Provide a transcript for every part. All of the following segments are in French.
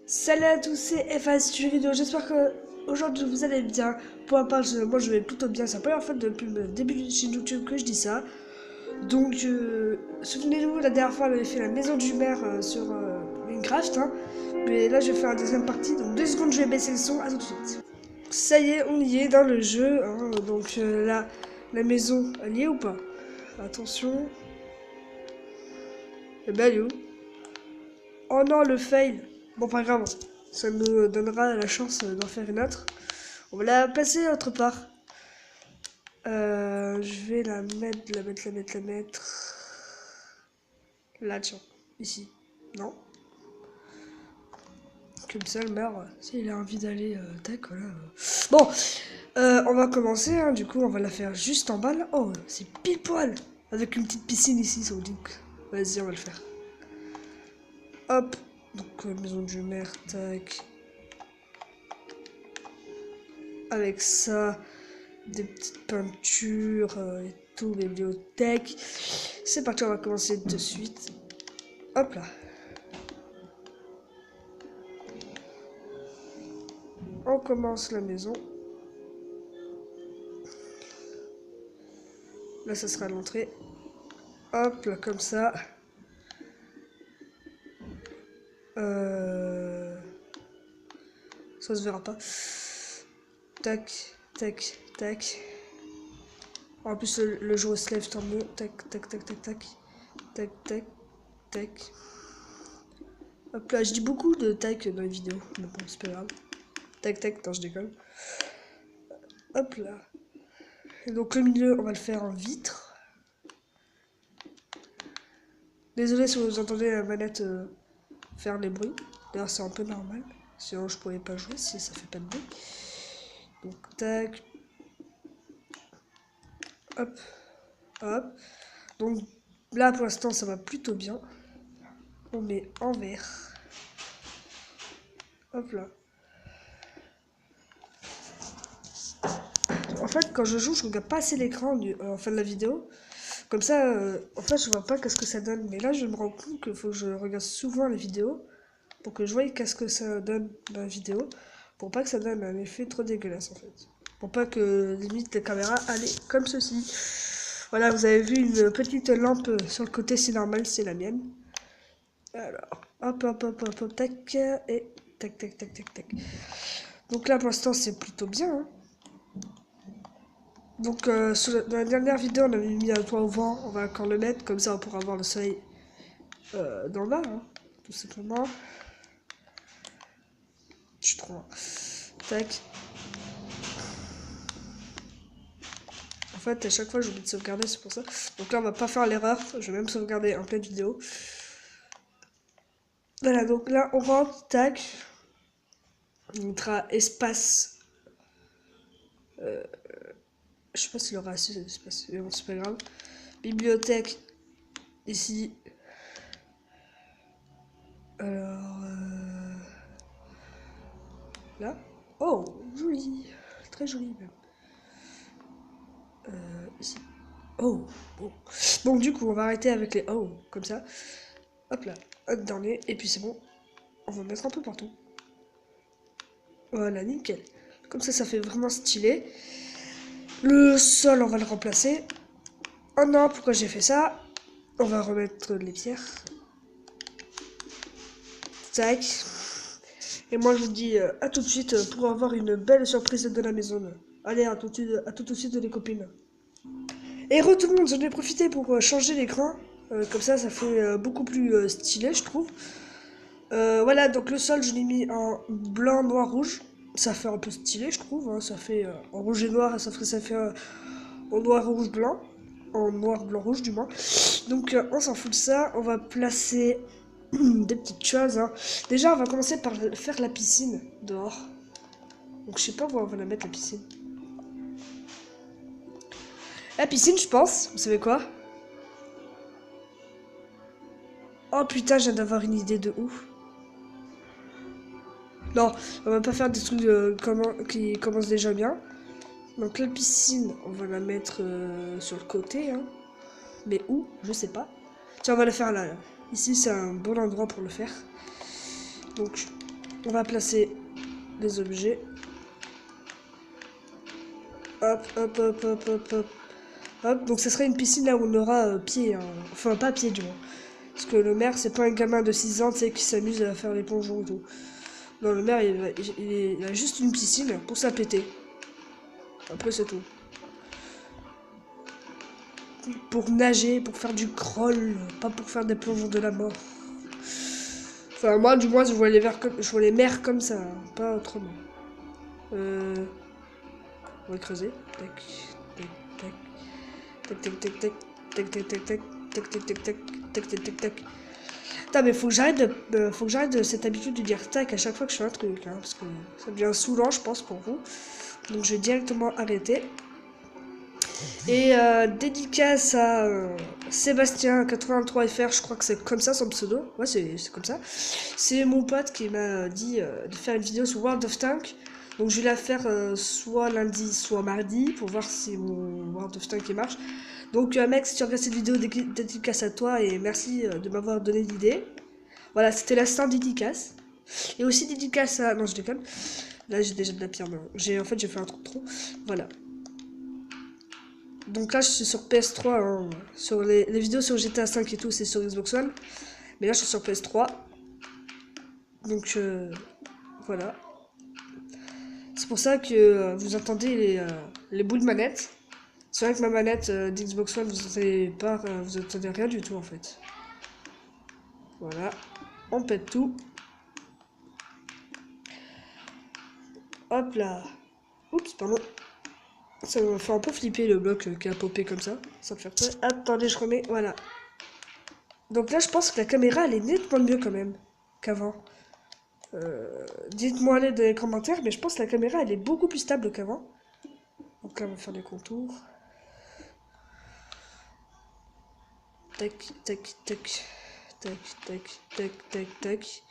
Salut à tous, c'est FAS sur une vidéo, j'espère que aujourd'hui vous allez bien. Pour ma part, moi je vais plutôt bien, c'est la première fois depuis le début de chaîne YouTube que je dis ça. Donc, souvenez-vous, la dernière fois on avait fait la maison du maire sur Minecraft, hein. Mais là je vais faire la deuxième partie, donc 2 secondes je vais baisser le son, à tout de suite. Ça y est, on y est dans le jeu, hein. Donc là, la maison, elle y est ou pas? Attention. Eh ben elle est où? Oh non, le fail. Bon, pas grave. Ça nous donnera la chance d'en faire une autre. On va la placer autre part. Je vais la mettre. Là, tiens. Ici. Non. Comme ça, le maire, s'il a envie d'aller, tac, voilà. Bon, on va commencer, hein. Du coup, on va la faire juste en bas, là. Oh, c'est pile poil. Avec une petite piscine ici, sans doute. Vas-y, on va le faire. Hop. Donc, maison du maire, tac. Avec ça, des petites peintures et tout, bibliothèque. C'est parti, on va commencer de suite. Hop là. On commence la maison. Là, ça sera l'entrée. Hop là, comme ça. Ça se verra pas. Tac, tac, tac. En plus, le jour se lève, tant mieux. Tac, tac, tac, tac, tac. Tac, tac, tac. Hop là, je dis beaucoup de tac dans les vidéos. Mais bon, c'est pas grave. Tac, tac, attends, je décolle. Hop là. Et donc le milieu, on va le faire en vitre. Désolé si vous entendez la manette faire les bruits. D'ailleurs, c'est un peu normal. Sinon, je pourrais pas jouer si ça fait pas de bruit. Donc, tac. Hop. Hop. Donc, là, pour l'instant, ça va plutôt bien. On met en vert. Hop là. En fait, quand je joue, je regarde pas assez l'écran en fin de la vidéo. Comme ça, en fait, je vois pas qu'est-ce que ça donne. Mais là, je me rends compte qu'il faut que je regarde souvent les vidéos pour que je voie qu'est-ce que ça donne dans la vidéo. Pour pas que ça donne un effet trop dégueulasse, en fait. Pour pas que, limite, la caméra allait comme ceci. Voilà, vous avez vu une petite lampe sur le côté, c'est normal, c'est la mienne. Alors, hop, hop, hop, hop, hop, tac, et tac, tac, tac, tac, tac. Donc là, pour l'instant, c'est plutôt bien, hein. Donc, dans la dernière vidéo, on avait mis un toit au vent. On va encore le mettre, comme ça on pourra voir le soleil dans le bas, hein, tout simplement. Je suis trop. Tac. En fait, à chaque fois, j'oublie de sauvegarder, c'est pour ça. Donc là, on va pas faire l'erreur. Je vais même sauvegarder en pleine vidéo. Voilà, donc là, on rentre, tac. On mettra espace. Je sais pas s'il y aura assez d'espace, mais bon, c'est pas grave. Bibliothèque, ici. Alors, là. Oh, joli. Très joli, même. Ici. Oh, bon. Donc, du coup, on va arrêter avec les oh, comme ça. Hop là, un dernier, et puis c'est bon. On va mettre un peu partout. Voilà, nickel. Comme ça fait vraiment stylé. Le sol, on va le remplacer. Oh non, pourquoi j'ai fait ça? On va remettre les pierres. Tac. Et moi, je vous dis à tout de suite pour avoir une belle surprise de la maison. Allez, à tout de suite, les copines. Et re tout le monde, j'en ai profité pour changer l'écran. Comme ça fait beaucoup plus stylé, je trouve. Voilà, donc le sol, je l'ai mis en blanc, noir, rouge. Ça fait un peu stylé, je trouve, hein. Ça fait en rouge et noir, ça fait en noir, rouge, blanc. En noir, blanc, rouge, du moins. Donc, on s'en fout de ça. On va placer des petites choses, hein. Déjà, on va commencer par faire la piscine dehors. Donc, je sais pas où on va la mettre, la piscine. La piscine, je pense. Vous savez quoi? Oh putain, je viens d'avoir une idée de ouf. Non, on va pas faire des trucs qui commencent déjà bien. Donc la piscine, on va la mettre sur le côté, hein. Mais où? Je sais pas. Tiens, on va la faire là. Ici, c'est un bon endroit pour le faire. Donc, On va placer les objets. Hop, hop, hop, hop, hop, hop. Hop, donc ce serait une piscine là où on aura pied, hein. Enfin pas pied du moins. Parce que le maire c'est pas un gamin de 6 ans, tu sais, qui s'amuse à faire les plongeons et tout. Non, le maire il a juste une piscine pour s'appéter. Après c'est tout. Pour nager, pour faire du crawl, pas pour faire des plongeons de la mort. Enfin moi du moins je vois les mers comme ça, hein, pas autrement. On va creuser. Tac, tac, tac. Tac, tac, tac, tac. Tac, tac, tac, tac. Tac, tac, tac, tac. Tac, tac, tac, tac. Putain, mais faut que j'arrête de cette habitude de dire tac à chaque fois que je fais un truc, hein, parce que ça devient saoulant, je pense, pour vous. Donc je vais directement arrêter. Et dédicace à Sébastien83FR, je crois que c'est comme ça son pseudo. Ouais, c'est comme ça. C'est mon pote qui m'a dit de faire une vidéo sur World of Tanks. Donc je vais la faire soit lundi, soit mardi, pour voir si mon World of Tanks marche. Donc mec, si tu regardes cette vidéo, dédicace à toi et merci de m'avoir donné l'idée. Voilà, c'était l'instant dédicace. Et aussi dédicace à... Non, je déconne. Là, j'ai déjà de la pierre. En fait, j'ai fait un trou de trop. Voilà. Donc là, je suis sur PS3. Hein. Sur les vidéos sur GTA 5 et tout, c'est sur Xbox One. Mais là, je suis sur PS3. Donc, voilà. C'est pour ça que vous entendez les bouts de manette. C'est vrai que ma manette d'Xbox One, vous entendez rien du tout en fait. Voilà. On pète tout. Hop là. Oups, pardon. Ça m'a fait un peu flipper le bloc qui a popé comme ça. Ça me fait peur. Attendez, je remets. Voilà. Donc là, je pense que la caméra, elle est nettement mieux quand même qu'avant. Dites-moi dans les commentaires, mais je pense que la caméra, elle est beaucoup plus stable qu'avant. Donc là, on va faire les contours. Tac, tac, tac. Tac, tac, tac, tac, tac.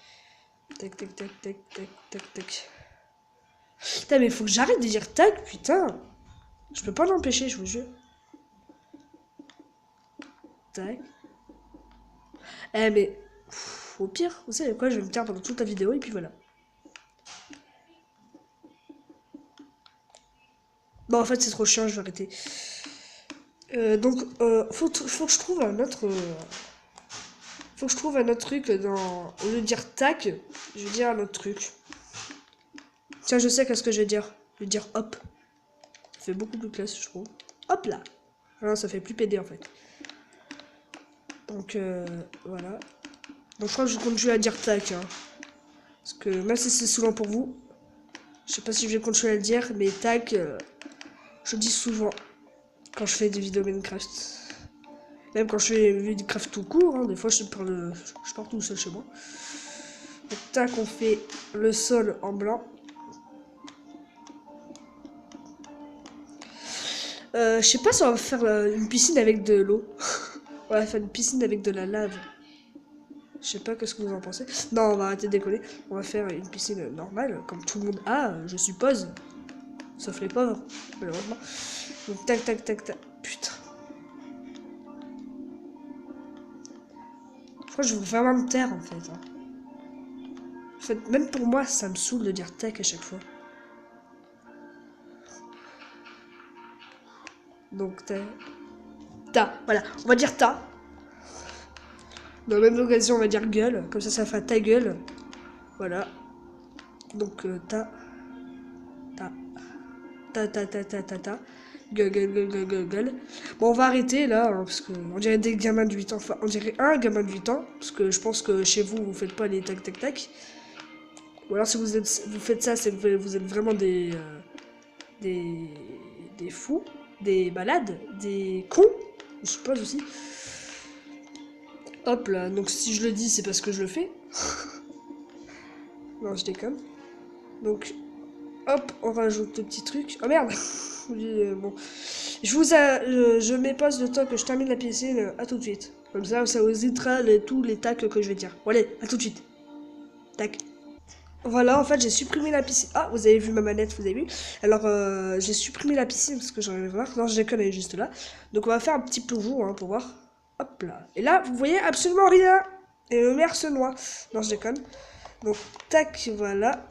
Tac, tac, tac, tac, tac, tac, tac. Putain, mais faut que j'arrête de dire tac, putain. Je peux pas l'empêcher, je vous jure. Tac. Eh, mais... au pire, vous savez quoi, je vais me taire pendant toute la vidéo et puis voilà. Bon, en fait, c'est trop chiant, je vais arrêter. Donc, faut que je trouve un autre... faut que je trouve un autre truc dans... Au lieu de dire tac, je vais dire un autre truc. Tiens, je sais qu'est-ce que je vais dire. Je vais dire hop. Ça fait beaucoup plus classe, je trouve. Hop là. Non, ça fait plus PD en fait. Donc, voilà. Donc, je crois que je continue à dire tac. Hein. Parce que même si c'est souvent pour vous, je sais pas si je vais continuer à le dire, mais tac, je dis souvent quand je fais des vidéos Minecraft. Même quand je fais Minecraft tout court, hein, des fois je pars tout seul chez moi. Donc, tac, on fait le sol en blanc. Je sais pas si on va faire une piscine avec de l'eau. On va faire une piscine avec de la lave. Je sais pas, qu'est-ce que vous en pensez. Non, on va arrêter de déconner. On va faire une piscine normale, comme tout le monde a, je suppose. Sauf les pauvres, malheureusement. Donc tac, tac, tac, tac. Putain. Je crois que je veux vraiment me taire, en fait. Hein. En fait, même pour moi, ça me saoule de dire tac à chaque fois. Donc ta. Voilà, on va dire ta. Dans la même occasion, on va dire gueule. Comme ça fait ta gueule. Voilà. Donc ta. Gueule, gueule, gueule, gueule, gueule, gueule. Bon, on va arrêter là, hein, parce que on dirait des gamins de 8 ans. Enfin, on dirait un gamin de 8 ans. Parce que je pense que chez vous, vous faites pas les tac, tac, tac. Ou alors, si vous faites ça, c'est que vous êtes vraiment des fous, des malades, des cons, je suppose aussi. Hop là, donc si je le dis, c'est parce que je le fais. Non, je déconne. Donc, hop, on rajoute le petit truc. Oh merde. Bon, je m'épose le temps que je termine la piscine. À tout de suite. Comme ça vous évitera tous les tacs que je vais dire. Bon allez, à tout de suite. Tac. Voilà, en fait, j'ai supprimé la piscine. Ah, vous avez vu ma manette, vous avez vu. Alors, j'ai supprimé la piscine parce que j'en ai marre. Non, je déconne, elle est juste là. Donc, on va faire un petit plongeon hein, pour voir. Hop là. Et là, vous voyez absolument rien. Et le maire se noie. Non, je déconne. Donc, tac, voilà.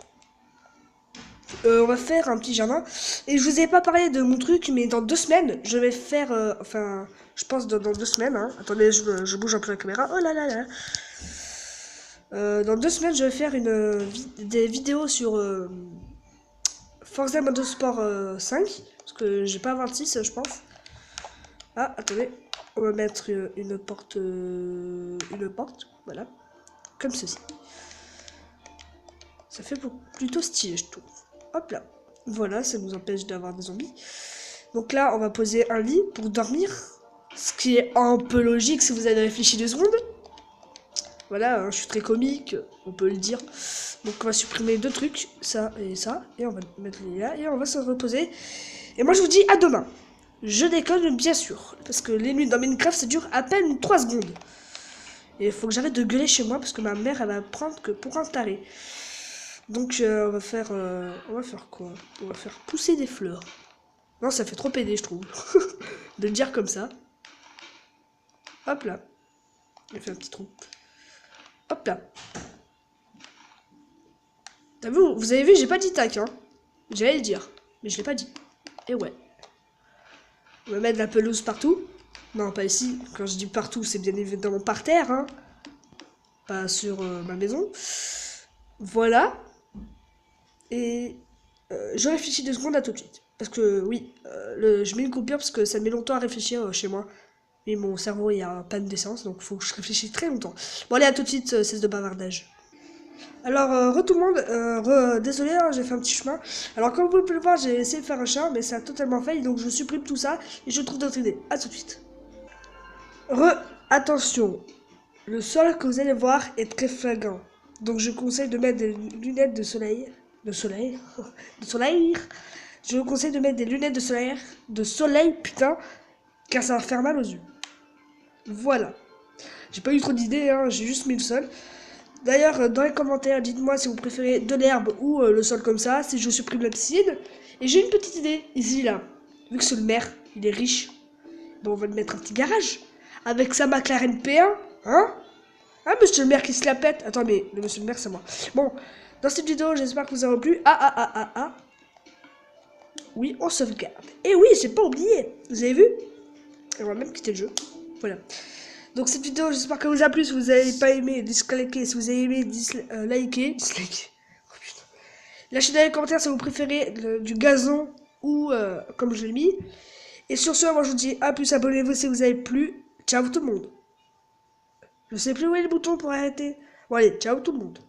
On va faire un petit jardin. Et je vous ai pas parlé de mon truc, mais dans 2 semaines, je vais faire... enfin, je pense dans 2 semaines. Hein. Attendez, je bouge un peu la caméra. Oh là là là. Dans 2 semaines, je vais faire des vidéos sur Forza Motorsport 5. Parce que j'ai pas 26, je pense. Ah, attendez. On va mettre une porte. Voilà. Comme ceci. Ça fait plutôt stylé, je trouve. Hop là. Voilà, ça nous empêche d'avoir des zombies. Donc là, on va poser un lit pour dormir. Ce qui est un peu logique si vous avez réfléchi 2 secondes. Voilà, hein, je suis très comique, on peut le dire. Donc on va supprimer 2 trucs, ça. Et on va mettre les là, et on va se reposer. Et moi je vous dis à demain. Je déconne bien sûr, parce que les nuits dans Minecraft ça dure à peine 3 secondes. Et il faut que j'arrête de gueuler chez moi, parce que ma mère elle va prendre que pour un taré. Donc on va faire quoi? On va faire pousser des fleurs. Non, ça fait trop pédé je trouve, de le dire comme ça. Hop là, on fait un petit trou. Hop là. T'as vu, vous avez vu, j'ai pas dit tac, hein. J'allais le dire, mais je l'ai pas dit. Et ouais. On va mettre de la pelouse partout. Non, pas ici. Quand je dis partout, c'est bien évidemment par terre, hein. Pas sur ma maison. Voilà. Et je réfléchis 2 secondes à tout de suite. Parce que oui, je mets une coupure parce que ça met longtemps à réfléchir chez moi. Et mon cerveau, il y a un panne d'essence, donc faut que je réfléchisse très longtemps. Bon, allez, à tout de suite, cesse de bavardage. Alors, tout le monde, désolé, hein, j'ai fait un petit chemin. Alors, comme vous pouvez le voir, j'ai essayé de faire un chat, mais ça a totalement failli, donc je supprime tout ça et je trouve d'autres idées. À tout de suite. Attention, le sol que vous allez voir est très flagrant. Donc, je conseille de mettre des lunettes de soleil. De soleil. De soleil. Je vous conseille de mettre des lunettes de soleil. De soleil, putain. Car ça va faire mal aux yeux. Voilà. J'ai pas eu trop d'idées, hein, j'ai juste mis le sol. D'ailleurs, dans les commentaires, dites-moi si vous préférez de l'herbe ou le sol comme ça, si je supprime la piscine. Et j'ai une petite idée, ici, là. Vu que c'est le maire, il est riche, bon, on va lui mettre un petit garage. Avec sa McLaren P1, hein. Ah, monsieur le maire qui se la pète. Attends, mais le monsieur le maire, c'est moi. Bon, dans cette vidéo, j'espère que vous aurez plu. Ah. Oui, on sauvegarde. Et oui, j'ai pas oublié. Vous avez vu? Et on va même quitter le jeu. Voilà. Donc cette vidéo, j'espère qu'elle vous a plu. Si vous n'avez pas aimé, dislikez. Si vous avez aimé, likez. Oh, putain. Lâchez dans les commentaires si vous préférez du gazon ou comme je l'ai mis. Et sur ce, moi je vous dis à plus, abonnez-vous si vous avez plu. Ciao tout le monde. Je sais plus où est le bouton pour arrêter. Bon allez, ciao tout le monde.